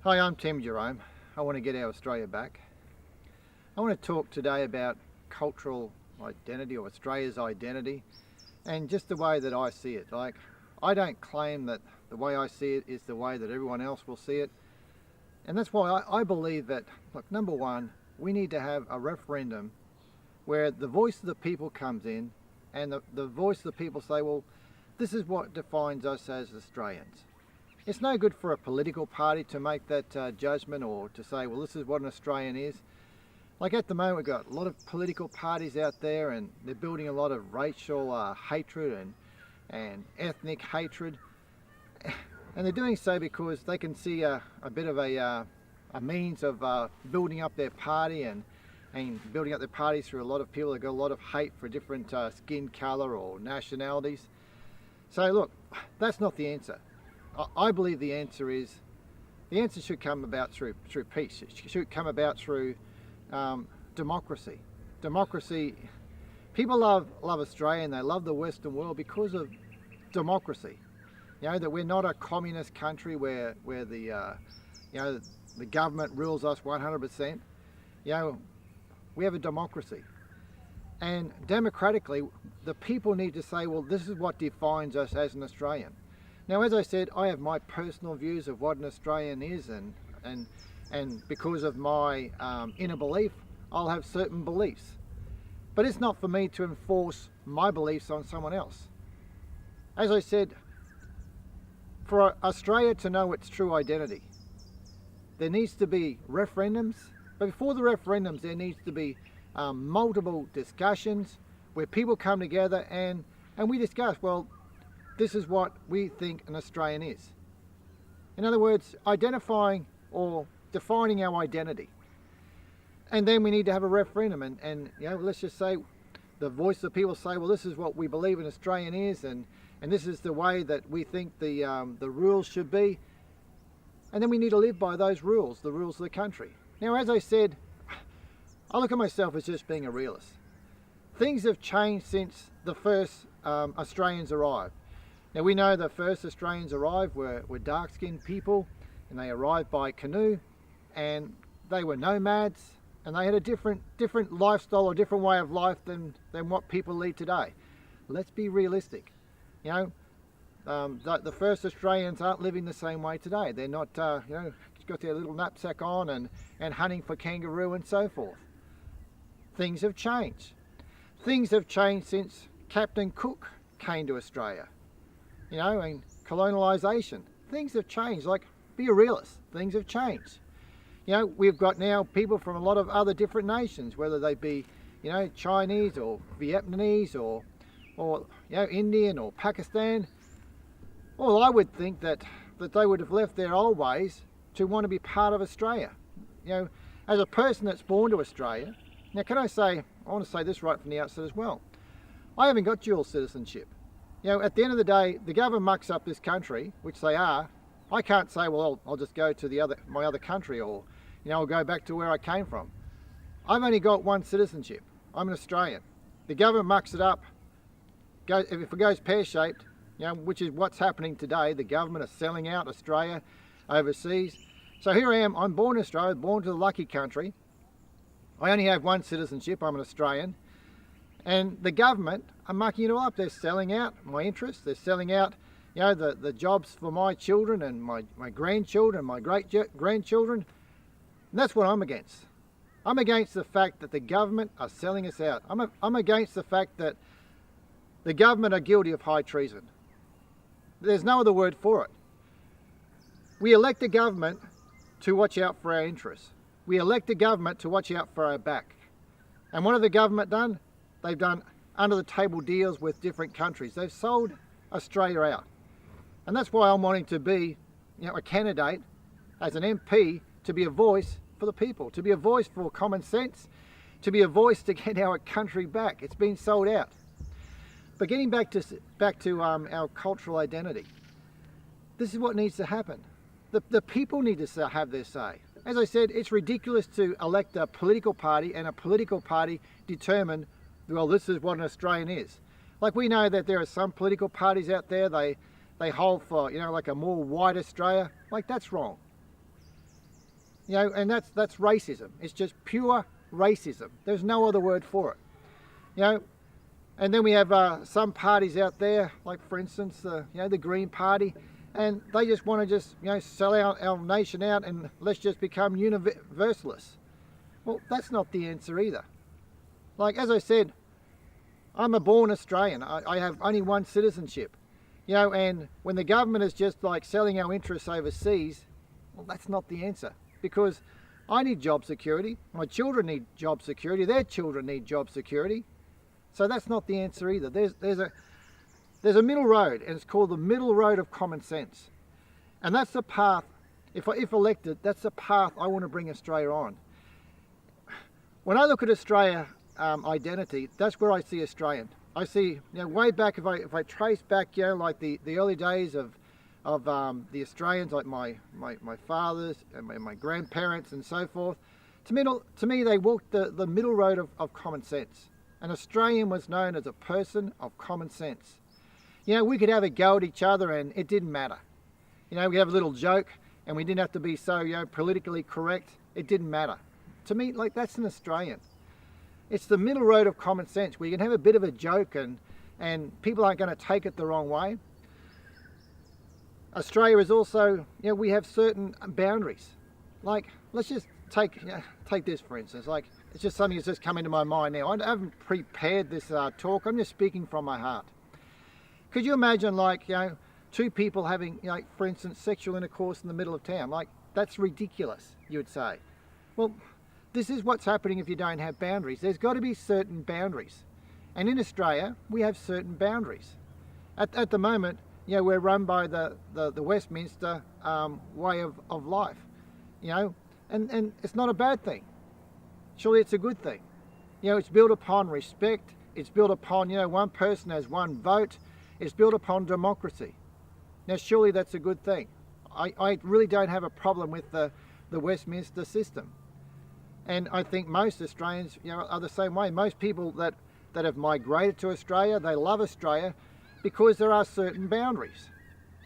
Hi, I'm Tim Jerome. I want to get our Australia back. I want to talk today about cultural identity, or Australia's identity, and just the way that I see it. I don't claim that the way I see it is the way that everyone else will see it. And that's why I believe that, look, number one, we need to have a referendum where the voice of the people comes in, and the voice of the people say, well, this is what defines us as Australians. It's no good for a political party to make that judgment, or to say, well, this is what an Australian is. Like at the moment, we've got a lot of political parties out there, and they're building a lot of racial hatred and ethnic hatred. And they're doing so because they can see a bit of a means of building up their party and building up their parties through a lot of people that got a lot of hate for different skin colour or nationalities. So look, that's not the answer. I believe the answer should come about through peace. It should come about through democracy. Democracy. People love Australia, and they love the Western world because of democracy. You know, that we're not a communist country where the the government rules us 100%. You know, we have a democracy, and democratically, the people need to say, well, this is what defines us as an Australian. Now, as I said, I have my personal views of what an Australian is, and because of my inner belief, I'll have certain beliefs. But it's not for me to enforce my beliefs on someone else. As I said, for Australia to know its true identity, there needs to be referendums. But before the referendums, there needs to be multiple discussions where people come together and we discuss, well, this is what we think an Australian is. In other words, identifying or defining our identity. And then we need to have a referendum, and you know, let's just say the voice of the people say, well, this is what we believe an Australian is, and this is the way that we think the rules should be. And then we need to live by those rules, the rules of the country. Now, as I said, I look at myself as just being a realist. Things have changed since the first Australians arrived. Now, we know the first Australians arrived were dark-skinned people, and they arrived by canoe, and they were nomads, and they had a different lifestyle or different way of life than what people lead today. Let's be realistic. You know, the first Australians aren't living the same way today. They're not, got their little knapsack on and hunting for kangaroo and so forth. Things have changed. Things have changed since Captain Cook came to Australia. You know, and colonisation. Things have changed. Like, be a realist. Things have changed. You know, we've got now people from a lot of other different nations, whether they be, you know, Chinese or Vietnamese or you know, Indian or Pakistan. Well, I would think that they would have left their old ways to want to be part of Australia. You know, as a person that's born to Australia, now can I want to say this right from the outset as well. I haven't got dual citizenship. You know, at the end of the day, the government mucks up this country, which they are. I can't say, well, I'll just go to my other country, or, you know, I'll go back to where I came from. I've only got one citizenship. I'm an Australian. The government mucks it up. If it goes pear-shaped, you know, which is what's happening today, the government is selling out Australia overseas. So here I am. I'm born in Australia, born to the lucky country. I only have one citizenship. I'm an Australian. And the government are mucking it all up. They're selling out my interests. They're selling out, you know, the jobs for my children and my grandchildren, my great-grandchildren. And that's what I'm against. I'm against the fact that the government are selling us out. I'm against the fact that the government are guilty of high treason. There's no other word for it. We elect a government to watch out for our interests. We elect a government to watch out for our back. And what have the government done? They've done under-the-table deals with different countries. They've sold Australia out. And that's why I'm wanting to be, you know, a candidate as an MP to be a voice for the people, to be a voice for common sense, to be a voice to get our country back. It's been sold out. But getting back to our cultural identity, this is what needs to happen. The people need to have their say. As I said, it's ridiculous to elect a political party and a political party determine, well, this is what an Australian is. Like, we know that there are some political parties out there, they hold for, you know, like a more white Australia. Like, that's wrong. You know, and that's racism. It's just pure racism. There's no other word for it. You know, and then we have some parties out there, like for instance, you know, the Green Party, and they just want to just, you know, sell our nation out and let's just become universalists. Well, that's not the answer either. Like, as I said, I'm a born Australian. I have only one citizenship. You know, and when the government is just like selling our interests overseas, well, that's not the answer. Because I need job security, my children need job security, their children need job security. So that's not the answer either. There's a middle road, and it's called the middle road of common sense. And that's the path, if elected, that's the path I want to bring Australia on. When I look at Australia identity, that's where I see Australian. I see, you know, way back, if I trace back, you know, like the early days of the Australians, like my fathers and my grandparents and so forth, to me they walked the middle road of common sense. An Australian was known as a person of common sense. You know, we could have a go at each other and it didn't matter. You know, we have a little joke and we didn't have to be so, you know, politically correct. It didn't matter. To me, like, that's an Australian. It's the middle road of common sense where you can have a bit of a joke and people aren't going to take it the wrong way. Australia is also, you know, we have certain boundaries. Like, let's just take this for instance. Like, it's just something that's just come into my mind now. I haven't prepared this talk. I'm just speaking from my heart. Could you imagine, like, you know, two people having, you know, for instance, sexual intercourse in the middle of town? Like, that's ridiculous, you would say. Well, this is what's happening if you don't have boundaries. There's got to be certain boundaries. And in Australia, we have certain boundaries. At the moment, you know, we're run by the Westminster way of life, you know, and it's not a bad thing. Surely it's a good thing. You know, it's built upon respect. It's built upon, you know, one person has one vote. It's built upon democracy. Now, surely that's a good thing. I really don't have a problem with the Westminster system. And I think most Australians, you know, are the same way. Most people that have migrated to Australia, they love Australia because there are certain boundaries.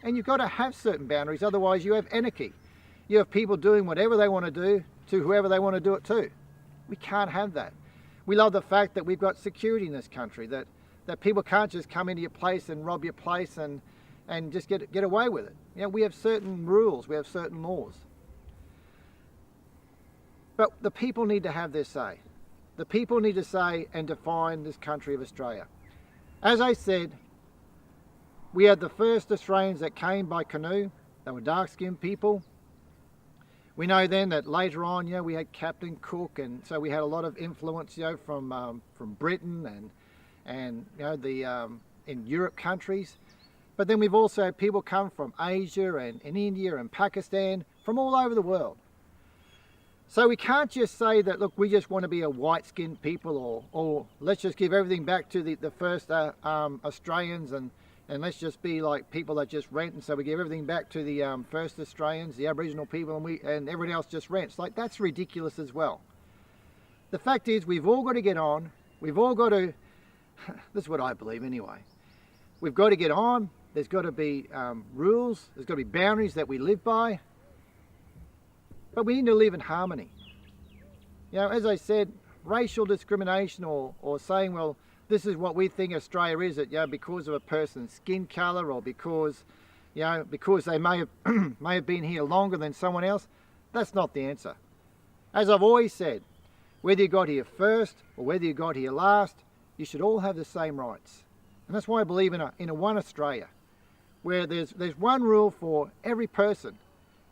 And you've got to have certain boundaries, otherwise you have anarchy. You have people doing whatever they want to do to whoever they want to do it to. We can't have that. We love the fact that we've got security in this country, that people can't just come into your place and rob your place and just get away with it. You know, we have certain rules, we have certain laws. But the people need to have their say. The people need to say and define this country of Australia. As I said, we had the first Australians that came by canoe. They were dark-skinned people. We know then that later on, you know, we had Captain Cook, and so we had a lot of influence, you know, from Britain and you know, in Europe countries. But then we've also had people come from Asia and India and Pakistan, from all over the world. So we can't just say that, look, we just want to be a white-skinned people, or let's just give everything back to the first Australians and let's just be like people that just rent, and so we give everything back to the first Australians, the Aboriginal people, and everyone else just rents. Like, that's ridiculous as well. The fact is, we've all got to get on. We've all got to, this is what I believe anyway, we've got to get on. There's got to be rules. There's got to be boundaries that we live by. But we need to live in harmony. You know, as I said, racial discrimination or saying, well, this is what we think Australia is, that, you know, because of a person's skin colour, or because, you know, because they may have been here longer than someone else, that's not the answer. As I've always said, whether you got here first or whether you got here last, you should all have the same rights. And that's why I believe in a one Australia, where there's one rule for every person.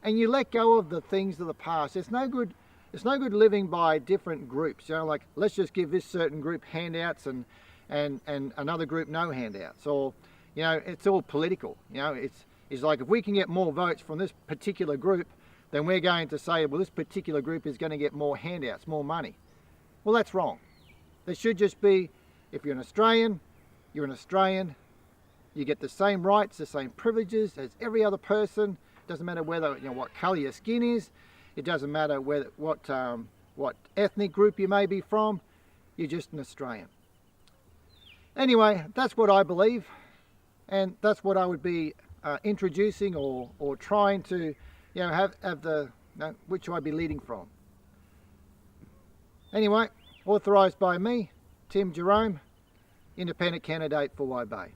And you let go of the things of the past. It's no good living by different groups. You know, like, let's just give this certain group handouts and another group no handouts. Or, you know, it's all political. You know, it's like, if we can get more votes from this particular group, then we're going to say, well, this particular group is going to get more handouts, more money. Well, that's wrong. There should just be, if you're an Australian, you're an Australian. You get the same rights, the same privileges as every other person. Doesn't matter whether, you know, what colour your skin is. It doesn't matter what ethnic group you may be from. You're just an Australian. Anyway, that's what I believe, and that's what I would be introducing or trying to, you know, have the No, which should I be leading from? Anyway, authorised by me, Tim Jerome, independent candidate for Waibay.